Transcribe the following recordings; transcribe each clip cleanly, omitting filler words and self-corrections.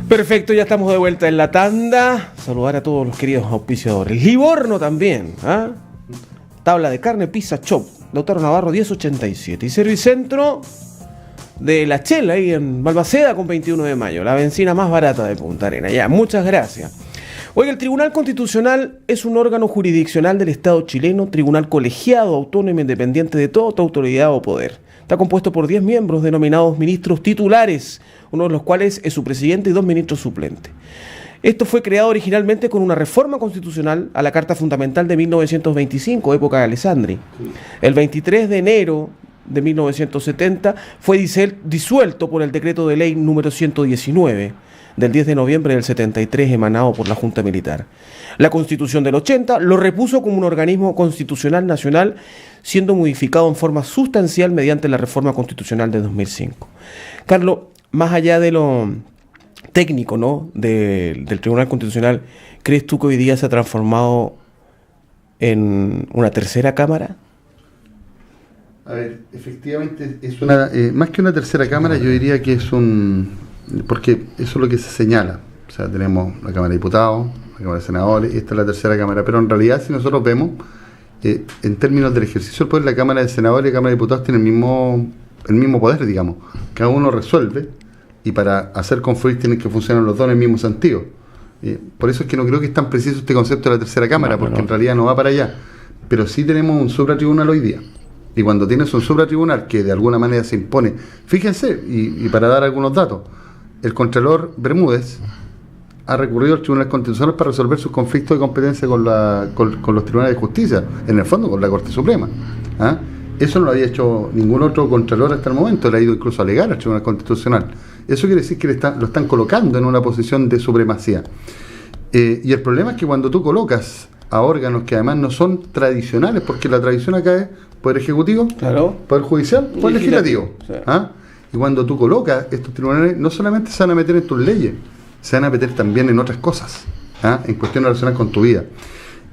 Perfecto, ya estamos de vuelta en la tanda. Saludar a todos los queridos auspiciadores. Livorno también, ¿ah? Tabla de carne, Pizza Shop, Lautaro Navarro 1087. Y Servicentro de La Chela, ahí en Balmaceda con 21 de mayo. La benzina más barata de Punta Arenas. Ya, muchas gracias. Oiga, el Tribunal Constitucional es un órgano jurisdiccional del Estado chileno, tribunal colegiado, autónomo e independiente de toda autoridad o poder. Está compuesto por 10 miembros denominados ministros titulares, uno de los cuales es su presidente y 2 ministros suplentes. Esto fue creado originalmente con una reforma constitucional a la Carta Fundamental de 1925, época de Alessandri. El 23 de enero de 1970 fue disuelto por el decreto de ley número 119 del 10 de noviembre del 73 emanado por la Junta Militar. La Constitución del 80 lo repuso como un organismo constitucional nacional, siendo modificado en forma sustancial mediante la reforma constitucional de 2005. Carlos, más allá de lo técnico, ¿no?, del Tribunal Constitucional, ¿crees tú que hoy día se ha transformado en una tercera cámara? A ver, efectivamente es una más que una tercera cámara, yo diría que es porque eso es lo que se señala. O sea, tenemos la Cámara de Diputados, la Cámara de Senadores, esta es la tercera cámara, pero en realidad si nosotros vemos en términos del ejercicio del poder, la Cámara de Senadores y la Cámara de Diputados tienen el mismo poder, digamos. Cada uno resuelve y para hacer confluir tienen que funcionar los dos en el mismo sentido. Por eso es que no creo que es tan preciso este concepto de la tercera cámara, porque en realidad no va para allá. Pero sí tenemos un supratribunal hoy día. Y cuando tienes un supratribunal que de alguna manera se impone, fíjense, y para dar algunos datos, el Contralor Bermúdez ha recurrido al Tribunal Constitucional para resolver sus conflictos de competencia con los tribunales de justicia, en el fondo con la Corte Suprema. ¿Ah? Eso no lo había hecho ningún otro Contralor hasta el momento, le ha ido incluso a alegar al Tribunal Constitucional. Eso quiere decir que lo están colocando en una posición de supremacía. Y el problema es que cuando tú colocas a órganos que además no son tradicionales, porque la tradición acá es Poder Ejecutivo, claro, Poder Judicial, Poder Legislativo. Sí. ¿Ah? Y cuando tú colocas estos tribunales, no solamente se van a meter en tus leyes, se van a meter también en otras cosas, ¿ah?, en cuestiones relacionadas con tu vida.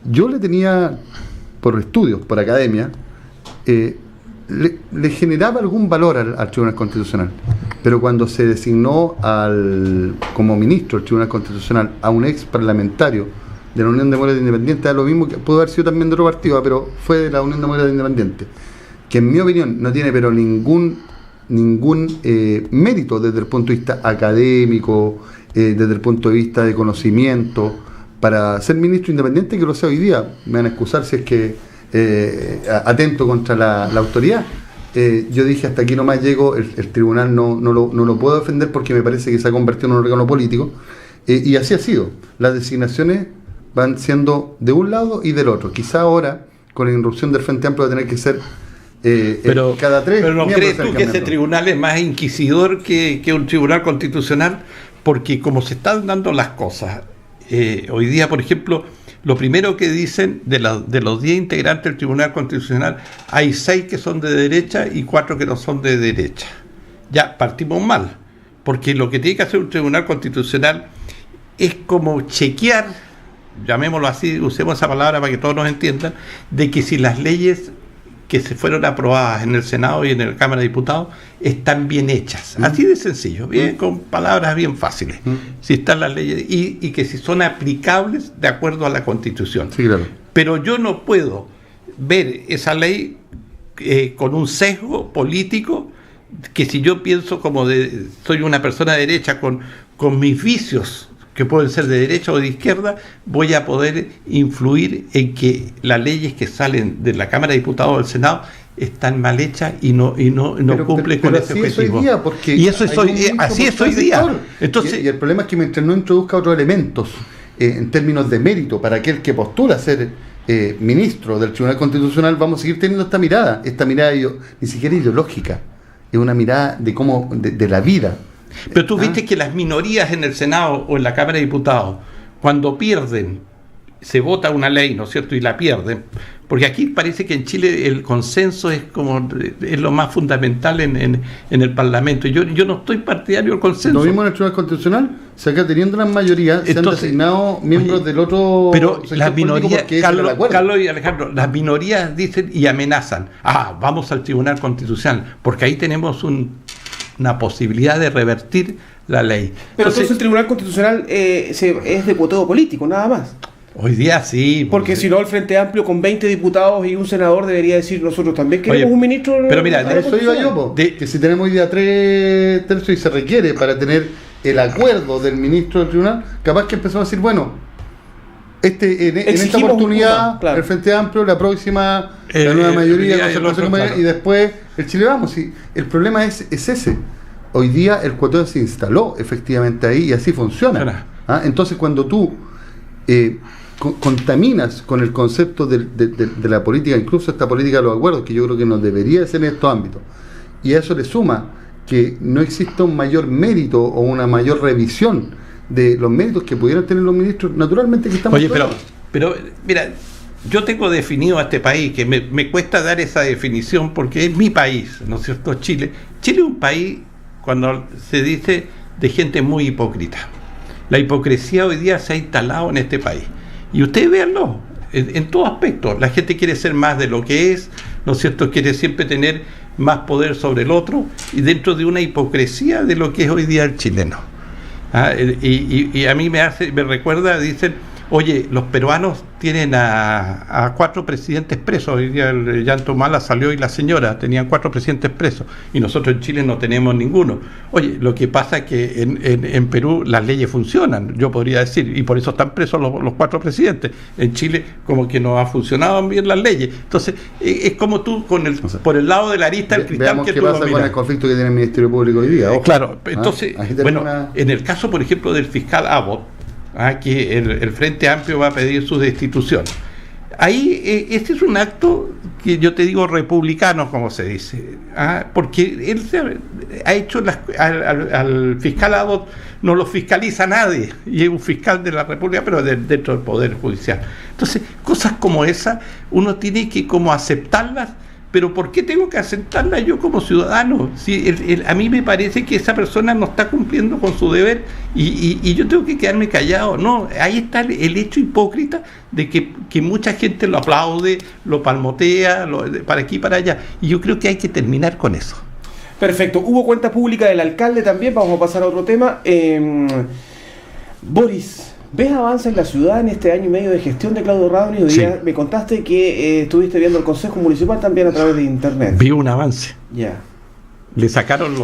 Yo le tenía, por estudios, por academia, le generaba algún valor al Tribunal Constitucional, pero cuando se designó como ministro del Tribunal Constitucional a un ex parlamentario de la Unión Demócrata Independiente, da lo mismo, que pudo haber sido también de otro partido, pero fue de la Unión Demócrata Independiente, que en mi opinión no tiene pero ningún mérito desde el punto de vista académico, desde el punto de vista de conocimiento, para ser ministro independiente, que lo sea hoy día. Me van a excusar si es que atento contra la autoridad. Yo dije, hasta aquí nomás llego, el tribunal no lo puedo defender porque me parece que se ha convertido en un órgano político, y así ha sido. Las designaciones van siendo de un lado y del otro. Quizá ahora, con la irrupción del Frente Amplio, va a tener que ser cada 3. Pero ¿no crees tú que ese tribunal es más inquisidor que un tribunal constitucional? Porque como se están dando las cosas, hoy día, por ejemplo, lo primero que dicen de los 10 integrantes del Tribunal Constitucional, hay 6 que son de derecha y 4 que no son de derecha. Ya partimos mal, porque lo que tiene que hacer un Tribunal Constitucional es como chequear, llamémoslo así, usemos esa palabra para que todos nos entiendan, de que si las leyes que se fueron aprobadas en el Senado y en la Cámara de Diputados están bien hechas, así de sencillo, bien, con palabras bien fáciles, si están las leyes y que si son aplicables de acuerdo a la Constitución. Sí, claro. Pero yo no puedo ver esa ley con un sesgo político, que si yo pienso soy una persona de derecha con mis vicios, que pueden ser de derecha o de izquierda, voy a poder influir en que las leyes que salen de la Cámara de Diputados o del Senado están mal hechas y no cumplen con ese objetivo. Y eso así es hoy día. Entonces, y el problema es que mientras no introduzca otros elementos en términos de mérito para aquel que postula ser ministro del Tribunal Constitucional, vamos a seguir teniendo esta mirada ni siquiera ideológica, es una mirada de la vida. Pero tú viste que las minorías en el Senado o en la Cámara de Diputados, cuando pierden, se vota una ley, ¿no es cierto?, y la pierden, porque aquí parece que en Chile el consenso es lo más fundamental en el Parlamento. Yo no estoy partidario del consenso. Lo mismo en el Tribunal Constitucional, se acá teniendo las mayorías, se han designado miembros del otro. Pero las minorías, Carlos y Alejandro, las minorías dicen y amenazan, vamos al Tribunal Constitucional, porque ahí tenemos una posibilidad de revertir la ley. Pero entonces el Tribunal Constitucional es de cuoteo político, nada más. Hoy día sí. Porque si no, el Frente Amplio con 20 diputados y un senador debería decir, nosotros también queremos un ministro. Pero mira, a eso iba yo, que si tenemos hoy día 3 tercios y se requiere para tener el acuerdo del ministro del tribunal, capaz que empezó a decir, bueno, en esta oportunidad claro, el Frente Amplio, la próxima, la nueva mayoría, claro, y después el Chile Vamos. Y el problema es ese. Hoy día el cuoteo se instaló efectivamente ahí y así funciona. Entonces cuando tú contaminas con el concepto de la política, incluso esta política de los acuerdos, que yo creo que no debería ser en estos ámbitos, y a eso le suma que no exista un mayor mérito o una mayor revisión de los méritos que pudieran tener los ministros, naturalmente que estamos... Oye, pero mira, yo tengo definido a este país, que me cuesta dar esa definición porque es mi país, ¿no es cierto? Chile es un país, cuando se dice, de gente muy hipócrita. La hipocresía hoy día se ha instalado en este país. Y ustedes véanlo, en todo aspecto. La gente quiere ser más de lo que es, ¿no es cierto? Quiere siempre tener más poder sobre el otro, y dentro de una hipocresía de lo que es hoy día el chileno. Y a mí me recuerda, dicen, oye, los peruanos tienen a 4 presidentes presos. Hoy día el Llanto Mala salió y la señora, tenían 4 presidentes presos, y nosotros en Chile no tenemos ninguno. Oye, lo que pasa es que en Perú las leyes funcionan, yo podría decir, y por eso están presos los 4 presidentes. En Chile como que no ha funcionado bien las leyes. Entonces, es como tú por el lado de la arista del cristal que tú qué pasa con el conflicto que tiene el Ministerio Público hoy día. Claro, entonces, en el caso, por ejemplo, del fiscal Abbott, que el Frente Amplio va a pedir su destitución. Ahí, este es un acto que yo te digo republicano, como se dice, porque él ha hecho al fiscal Abbott no lo fiscaliza nadie, y es un fiscal de la República, pero dentro del Poder Judicial. Entonces, cosas como esa, uno tiene que como aceptarlas. Pero ¿por qué tengo que aceptarla yo como ciudadano? Si a mí me parece que esa persona no está cumpliendo con su deber y yo tengo que quedarme callado. No, ahí está el hecho hipócrita de que mucha gente lo aplaude, lo palmotea, para aquí y para allá. Y yo creo que hay que terminar con eso. Perfecto. Hubo cuenta pública del alcalde también. Vamos a pasar a otro tema. Boris, ¿ves avance en la ciudad en este año y medio de gestión de Claudio Radoni? Hoy día me contaste que estuviste viendo el Consejo Municipal también a través de internet. Vi un avance. Ya. Le sacaron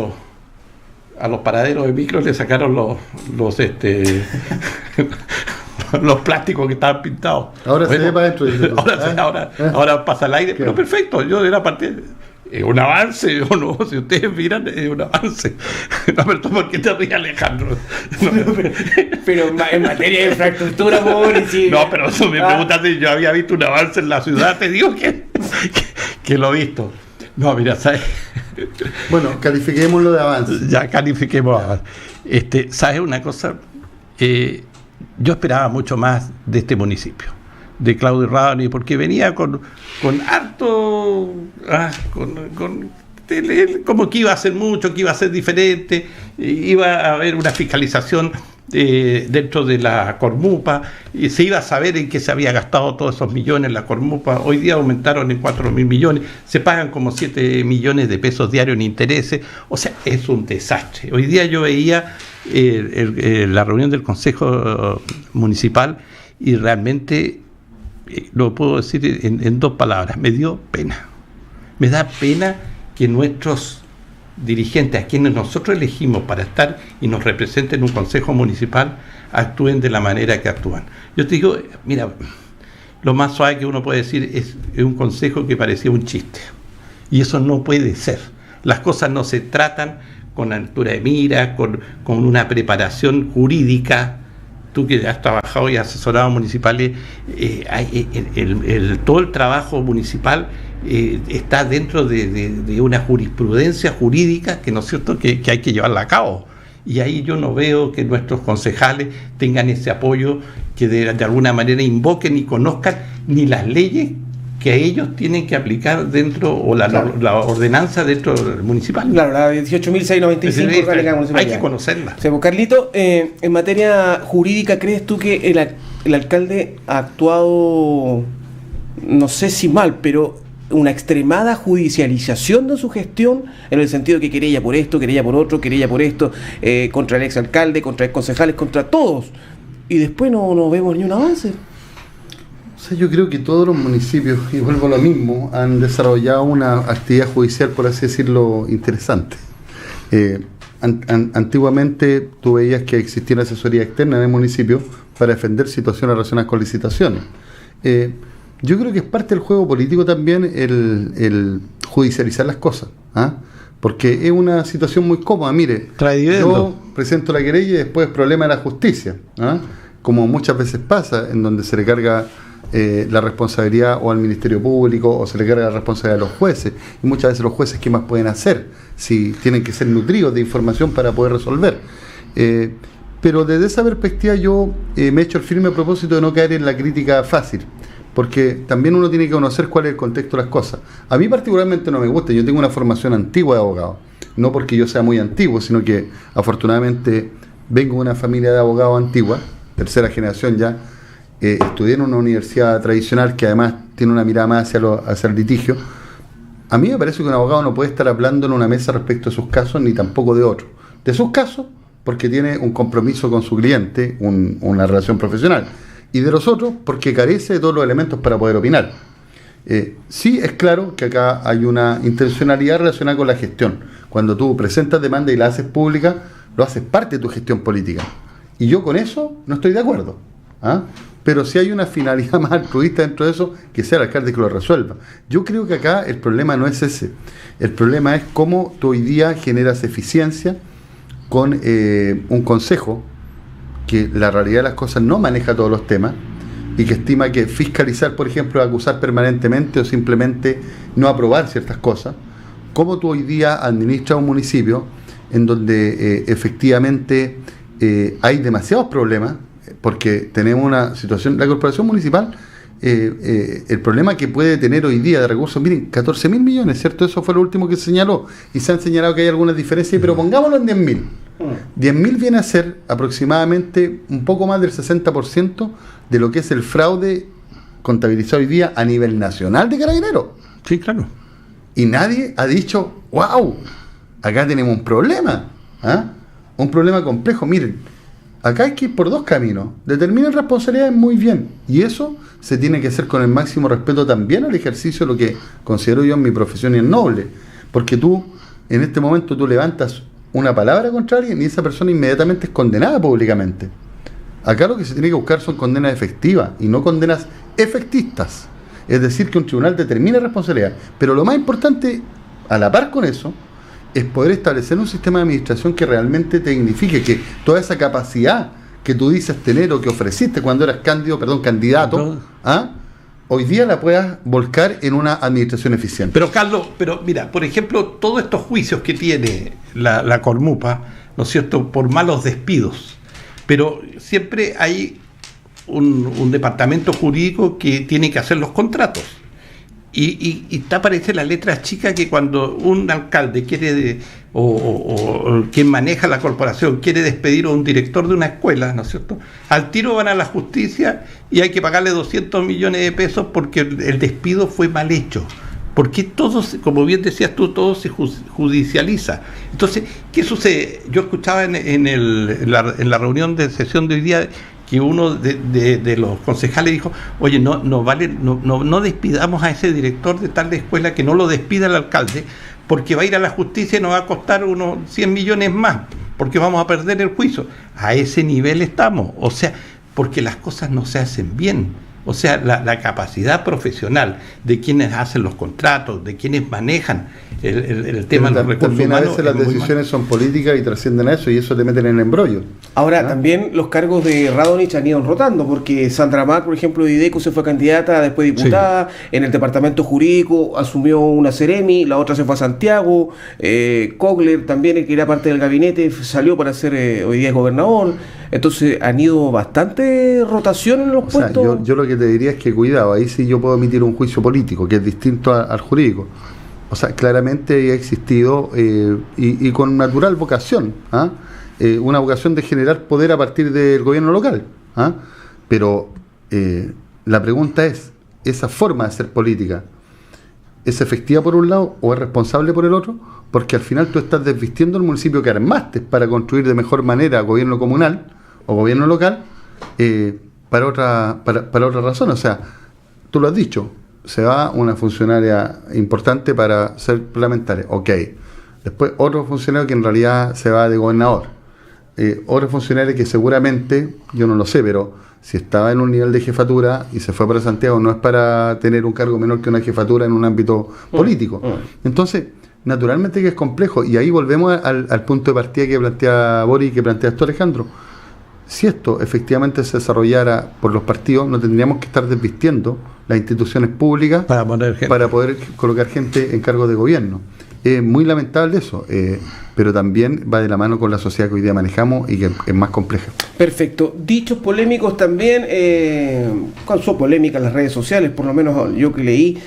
a los paraderos de micros, le sacaron los plásticos que estaban pintados. Ahora se ve para adentro. Ahora pasa el aire. Pero perfecto, yo era parte... Es un avance, o no, si ustedes miran, es un avance. No, pero ¿por qué te ríes, Alejandro? No, pero en materia de infraestructura, Boris. No, pero eso me preguntas si yo había visto un avance en la ciudad, te digo que lo he visto. No, mira, ¿sabes? Bueno, califiquémoslo de avance. Ya califiquemos avance. ¿Sabes una cosa? Yo esperaba mucho más de este municipio, de Claudio Radoni, porque venía con harto, como que iba a hacer mucho, que iba a ser diferente, iba a haber una fiscalización dentro de la Cormupa, y se iba a saber en qué se había gastado todos esos millones en la Cormupa. Hoy día aumentaron en 4.000 millones, se pagan como 7 millones de pesos diarios en intereses, o sea, es un desastre. Hoy día yo veía la reunión del Consejo Municipal y realmente... lo puedo decir en 2 palabras, me dio pena. Me da pena que nuestros dirigentes, a quienes nosotros elegimos para estar y nos representen en un consejo municipal, actúen de la manera que actúan. Yo te digo, mira, lo más suave que uno puede decir es un consejo que parecía un chiste. Y eso no puede ser. Las cosas no se tratan con altura de mira, con una preparación jurídica. Tú que has trabajado y asesorado municipales, todo el trabajo municipal está dentro de una jurisprudencia jurídica que no es cierto que hay que llevarla a cabo. Y ahí yo no veo que nuestros concejales tengan ese apoyo, que de alguna manera invoquen y conozcan ni las leyes que ellos tienen que aplicar dentro, o la ordenanza dentro del municipal. Claro, la 18.695 orgánica municipal. Hay que conocerla. Carlito, en materia jurídica, ¿crees tú que el alcalde ha actuado, no sé si mal, pero una extremada judicialización de su gestión, en el sentido de que querella por esto, querella por otro, querella por esto, contra el exalcalde, contra el concejales, contra todos, y después no vemos ni un avance. O sea, yo creo que todos los municipios, y vuelvo a lo mismo, han desarrollado una actividad judicial, por así decirlo, interesante. Antiguamente tú veías que existía una asesoría externa en el municipio para defender situaciones relacionadas con licitaciones. Yo creo que es parte del juego político también el judicializar las cosas, porque es una situación muy cómoda. Mire, yo presento la querella y después el problema de la justicia, como muchas veces pasa, en donde se le carga la responsabilidad o al Ministerio Público, o se le carga la responsabilidad a los jueces, y muchas veces los jueces, ¿qué más pueden hacer? Si tienen que ser nutridos de información para poder resolver. Pero desde esa perspectiva yo me he hecho el firme propósito de no caer en la crítica fácil, porque también uno tiene que conocer cuál es el contexto de las cosas. A mí particularmente no me gusta, yo tengo una formación antigua de abogado, no porque yo sea muy antiguo, sino que afortunadamente vengo de una familia de abogados antigua, tercera generación ya. Estudié en una universidad tradicional que además tiene una mirada más hacia el litigio. A mí me parece que un abogado no puede estar hablando en una mesa respecto a sus casos, ni tampoco de otros. De sus casos, porque tiene un compromiso con su cliente, una relación profesional. Y de los otros, porque carece de todos los elementos para poder opinar. Sí es claro que acá hay una intencionalidad relacionada con la gestión. Cuando tú presentas demanda y la haces pública, lo haces parte de tu gestión política. Y yo con eso no estoy de acuerdo. Pero si hay una finalidad más altruista dentro de eso, que sea el alcalde que lo resuelva. Yo creo que acá el problema no es ese. El problema es cómo tú hoy día generas eficiencia con un consejo que la realidad de las cosas no maneja todos los temas y que estima que fiscalizar, por ejemplo, acusar permanentemente o simplemente no aprobar ciertas cosas. Cómo tú hoy día administras un municipio en donde efectivamente hay demasiados problemas, porque tenemos una situación, la corporación municipal, el problema que puede tener hoy día de recursos, miren, 14.000 millones, ¿cierto? Eso fue lo último que se señaló, y se han señalado que hay algunas diferencias, pero pongámoslo en 10.000. 10.000 viene a ser aproximadamente un poco más del 60% de lo que es el fraude contabilizado hoy día a nivel nacional de Carabineros. Sí, claro. Y nadie ha dicho, wow, acá tenemos un problema, un problema complejo. Miren, acá hay que ir por dos caminos. Determinar responsabilidades muy bien. Y eso se tiene que hacer con el máximo respeto también al ejercicio de lo que considero yo en mi profesión y en noble. Porque tú, en este momento, tú levantas una palabra contra alguien y esa persona inmediatamente es condenada públicamente. Acá lo que se tiene que buscar son condenas efectivas y no condenas efectistas. Es decir, que un tribunal determine responsabilidad. Pero lo más importante, a la par con eso, es poder establecer un sistema de administración que realmente te dignifique, que toda esa capacidad que tú dices tener o que ofreciste cuando eras candidato, hoy día la puedas volcar en una administración eficiente. Pero Carlos, mira, por ejemplo, todos estos juicios que tiene la Cormupa, ¿no es cierto?, por malos despidos, pero siempre hay un departamento jurídico que tiene que hacer los contratos. Y aparece la letra chica que cuando un alcalde quiere o quien maneja la corporación quiere despedir a un director de una escuela, ¿no es cierto?, al tiro van a la justicia y hay que pagarle 200 millones de pesos porque el despido fue mal hecho. Porque todo, como bien decías tú, todo se judicializa. Entonces, ¿qué sucede? Yo escuchaba en la reunión de sesión de hoy día que uno de los concejales dijo, oye, no despidamos a ese director de tal escuela, que no lo despida el alcalde, porque va a ir a la justicia y nos va a costar unos 100 millones más, porque vamos a perder el juicio. A ese nivel estamos, o sea, porque las cosas no se hacen bien. O sea, la capacidad profesional de quienes hacen los contratos, de quienes manejan el tema de los recursos humanos. A veces las decisiones son políticas y trascienden a eso, y eso te meten en el embrollo. Ahora, también los cargos de Radonich han ido rotando, porque Sandra Mac, por ejemplo, de IDECO se fue candidata, después diputada, en el departamento jurídico asumió una Seremi, la otra se fue a Santiago, Kogler también, el que era parte del gabinete, salió para ser hoy día es gobernador. Entonces han ido bastante rotación en los puestos. Sea, yo lo que te diría es que cuidado, ahí sí yo puedo emitir un juicio político, que es distinto al jurídico. O sea, claramente ha existido y con natural vocación, una vocación de generar poder a partir del gobierno local. Pero la pregunta es, esa forma de hacer política es efectiva por un lado o es responsable por el otro, porque al final tú estás desvistiendo el municipio que armaste para construir de mejor manera gobierno comunal o gobierno local para otra razón. O sea, tú lo has dicho, se va una funcionaria importante para ser parlamentaria, ok. Después otro funcionario que en realidad se va de gobernador. Otro funcionario que seguramente, yo no lo sé, pero si estaba en un nivel de jefatura y se fue para Santiago, no es para tener un cargo menor que una jefatura en un ámbito político. Entonces, naturalmente que es complejo, y ahí volvemos al punto de partida que plantea Boris y que plantea esto Alejandro. Si esto efectivamente se desarrollara por los partidos, no tendríamos que estar desvistiendo las instituciones públicas para poder colocar gente en cargos de gobierno. Es muy lamentable eso, pero también va de la mano con la sociedad que hoy día manejamos y que es más compleja. Perfecto. Dichos polémicos también, causó polémica en las redes sociales, por lo menos yo que leí,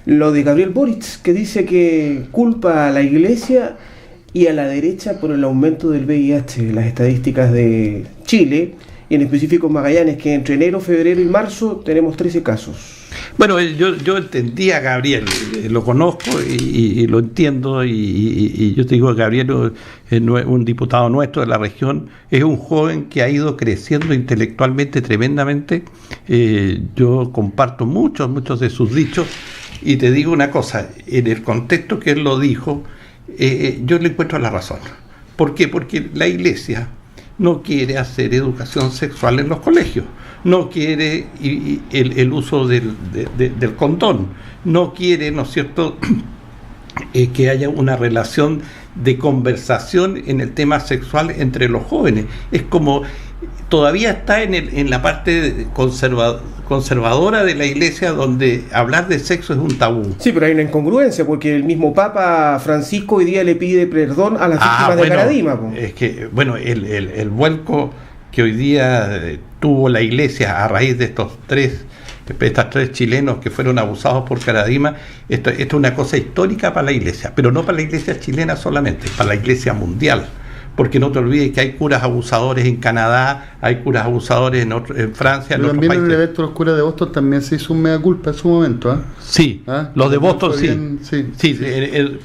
lo de Gabriel Boric, que dice que culpa a la Iglesia y a la derecha por el aumento del VIH. Las estadísticas de Chile, y en específico Magallanes, que entre enero, febrero y marzo tenemos 13 casos. Bueno, yo entendí a Gabriel, lo conozco y lo entiendo, y yo te digo, Gabriel es un diputado nuestro de la región, es un joven que ha ido creciendo intelectualmente tremendamente. Yo comparto muchos de sus dichos, y te digo una cosa, en el contexto que él lo dijo, yo le encuentro la razón. ¿Por qué? Porque la Iglesia no quiere hacer educación sexual en los colegios, no quiere el uso del condón, no quiere, ¿no es cierto?, que haya una relación de conversación en el tema sexual entre los jóvenes. Es como, todavía está en la parte conservadora de la Iglesia, donde hablar de sexo es un tabú. Sí, pero hay una incongruencia, porque el mismo Papa Francisco hoy día le pide perdón a las víctimas de Caradima. Es que, bueno, el vuelco que hoy día tuvo la Iglesia a raíz de estos tres chilenos que fueron abusados por Caradima, esto es una cosa histórica para la Iglesia, pero no para la Iglesia chilena solamente, para la Iglesia mundial. Porque no te olvides que hay curas abusadores en Canadá, hay curas abusadores en Francia, en otros también países. En el evento de los curas de Boston también se hizo un mea culpa en su momento. Sí, los de Boston sí.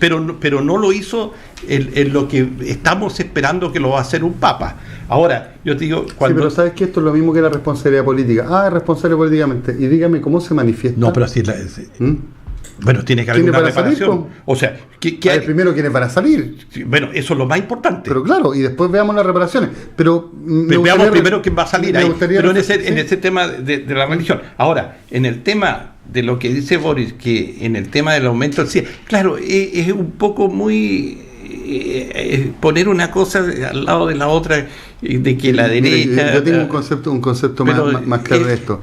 Pero no lo hizo en lo que estamos esperando que lo va a hacer un papa. Ahora, yo te digo... Sí, pero sabes que esto es lo mismo que la responsabilidad política. Es responsable políticamente. Y dígame, ¿cómo se manifiesta? No, pero así... Bueno, tiene que haber una reparación. O sea, primero, ¿quiénes van a salir? Bueno, eso es lo más importante. Pero claro, y después veamos las reparaciones. Pero veamos primero quién va a salir ahí. Pero en ese tema de la religión. Ahora, en el tema de lo que dice Boris, que en el tema del aumento del CIE, claro, es un poco muy... poner una cosa al lado de la otra, de que la derecha... Yo tengo un concepto más claro de esto.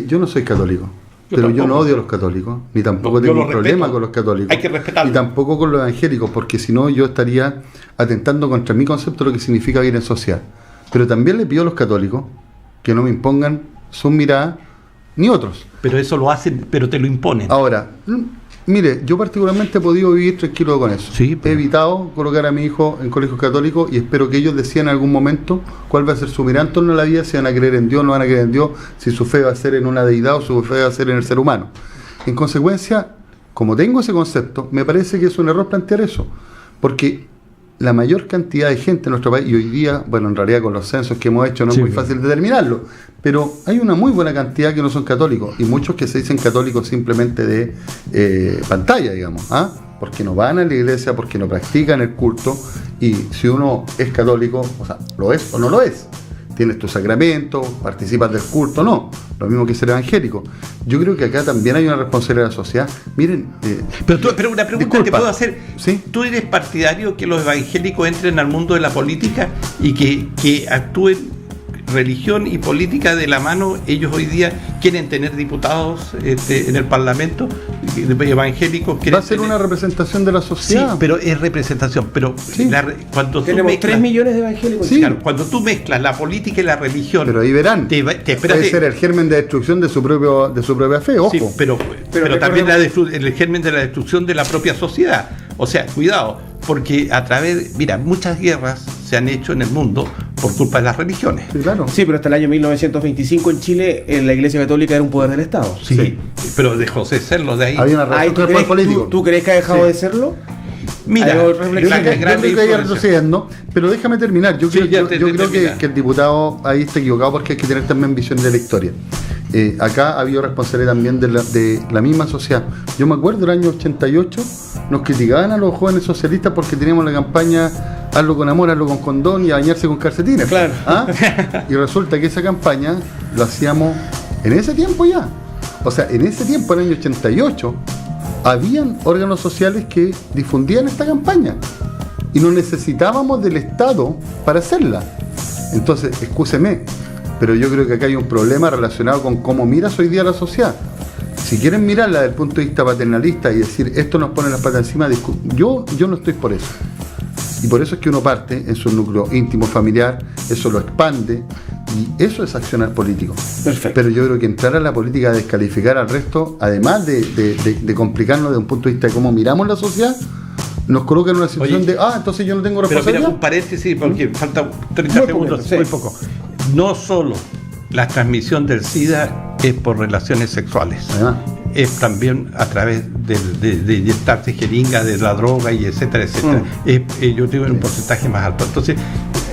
Yo no soy católico. Pero yo no odio a los católicos, ni tampoco tengo un problema con los católicos. Hay que respetarlo. Y tampoco con los evangélicos, porque si no yo estaría atentando contra mi concepto de lo que significa vivir en sociedad. Pero también le pido a los católicos que no me impongan sus miradas, ni otros. Pero eso lo hacen, pero te lo imponen. Ahora, mire, yo particularmente he podido vivir tranquilo con eso. Sí, pero... He evitado colocar a mi hijo en colegios católicos y espero que ellos decidan en algún momento cuál va a ser su mirada en torno a la vida, si van a creer en Dios, no van a creer en Dios, si su fe va a ser en una deidad o su fe va a ser en el ser humano. En consecuencia, como tengo ese concepto, me parece que es un error plantear eso, porque la mayor cantidad de gente en nuestro país, y hoy día, bueno, en realidad con los censos que hemos hecho no es muy fácil determinarlo, pero hay una muy buena cantidad que no son católicos, y muchos que se dicen católicos simplemente de pantalla, digamos, porque no van a la iglesia, porque no practican el culto, y si uno es católico, o sea, lo es o no lo es. Tienes tu sacramento, participas del culto, no. Lo mismo que ser evangélico. Yo creo que acá también hay una responsabilidad de la sociedad. Miren... pero una pregunta que puedo hacer. ¿Sí? ¿Tú eres partidario que los evangélicos entren al mundo de la política y que actúen religión y política de la mano? Ellos hoy día quieren tener diputados en el Parlamento evangélicos. Va a ser una representación de la sociedad. Sí, pero es representación. Pero cuando tenemos tú mezclas, 3 millones de evangélicos. Sí. Claro, cuando tú mezclas la política y la religión, pero ahí verán, puede ser el germen de destrucción de su propia fe, ojo. Sí, pero también el germen de la destrucción de la propia sociedad. O sea, cuidado, porque a través, mira, muchas guerras se han hecho en el mundo por culpa de las religiones. Sí, claro. Sí, pero hasta el año 1925 en Chile la Iglesia Católica era un poder del Estado. Sí, pero dejó de serlo de ahí. Había una relación con el poder político. ¿Tú crees que ha dejado de serlo? Mira, Yo creo que vaya retrocediendo, pero déjame terminar. Yo creo que el diputado ahí está equivocado porque hay que tener también visión de la historia. Acá ha habido responsabilidad también de la misma sociedad. Yo me acuerdo, el año 88 nos criticaban a los jóvenes socialistas porque teníamos la campaña hazlo con amor, hazlo con condón y a bañarse con calcetines. Claro. ¿Ah? Y resulta que esa campaña lo hacíamos en ese tiempo ya. O sea, en ese tiempo, en el año 88, habían órganos sociales que difundían esta campaña y no necesitábamos del Estado para hacerla. Entonces, excúseme, pero yo creo que acá hay un problema relacionado con cómo miras hoy día la sociedad. Si quieren mirarla desde el punto de vista paternalista y decir esto nos pone las patas encima, yo no estoy por eso. Y por eso es que uno parte en su núcleo íntimo familiar, eso lo expande y eso es accionar político. Perfecto. Pero yo creo que entrar a la política a descalificar al resto, además de complicarnos desde un punto de vista de cómo miramos la sociedad, nos coloca en una situación entonces yo no tengo Pero responsabilidad. mira, un paréntesis, porque falta 30 Muy segundos, poquito, sí. muy poco. No solo la transmisión del SIDA es por relaciones sexuales, Además, es también a través de inyectarse jeringa, de la droga y etcétera, etcétera. Yo tengo un porcentaje más alto. Entonces,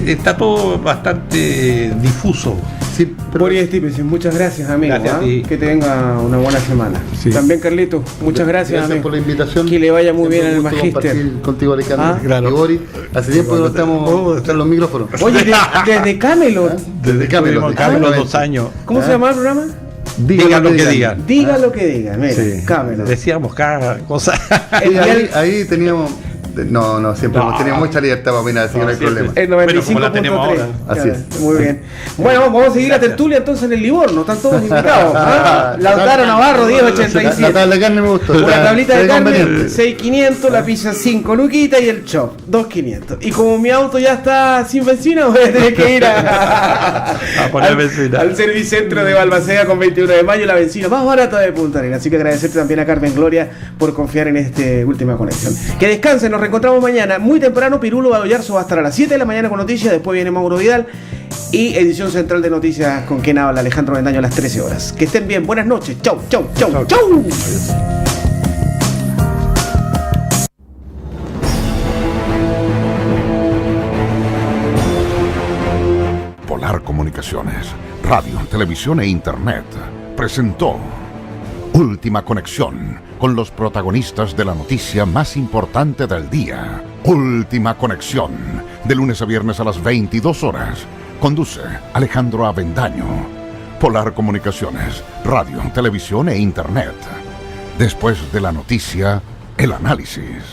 está todo bastante difuso. sí, pero Boris Stipes, muchas gracias, amigo. Gracias a ti. Que tenga una buena semana. Sí. También, Carlito, muchas gracias, amigo. por la invitación. Que le vaya muy bien Siempre en el un gusto magíster. compartir contigo, Alejandro. Claro. Y Boris, hace tiempo que no estamos en los micrófonos. Oye, desde Camelot. Desde Camelot. Camelot 2 años. ¿Cómo se llama el programa? Digan lo que digan. Diga lo que diga, mira, Sí. Camelot. Decíamos cada cosa. Sí, ahí teníamos. No, siempre hemos tenido mucha libertad para opinar, así que no hay problema. El Bueno, como la tenemos 95.3. ahora. Así es. Muy bien. Bueno, vamos a seguir la tertulia entonces en el Livorno. Están todos invitados. ¿Ah? Lautaro Navarro, La 1087. tabla de carne me gustó. Una tablita de carne, conveniente. 6.500, la pizza 5 luquitas y el chop, 2.500. Y como mi auto ya está sin benzina, voy a tener que ir a poner benzina. al Servicentro de Balmaceda con 21 de mayo, la benzina más barata de Punta Arenas. Así que agradecerte también a Carmen Gloria por confiar en esta última conexión. Que descansen, nos reencontramos mañana. Muy temprano, Pirulo Badoyarzo va a estar a las 7 de la mañana con noticias, después viene Mauro Vidal y edición central de noticias con quien habla Alejandro Bendaño a las 13 horas. Que estén bien, buenas noches. Chau. Polar Comunicaciones, radio, televisión e internet presentó Última Conexión con los protagonistas de la noticia más importante del día. Última Conexión, de lunes a viernes a las 22 horas. Conduce Alejandro Avendaño. Polar Comunicaciones, radio, televisión e internet. Después de la noticia, el análisis.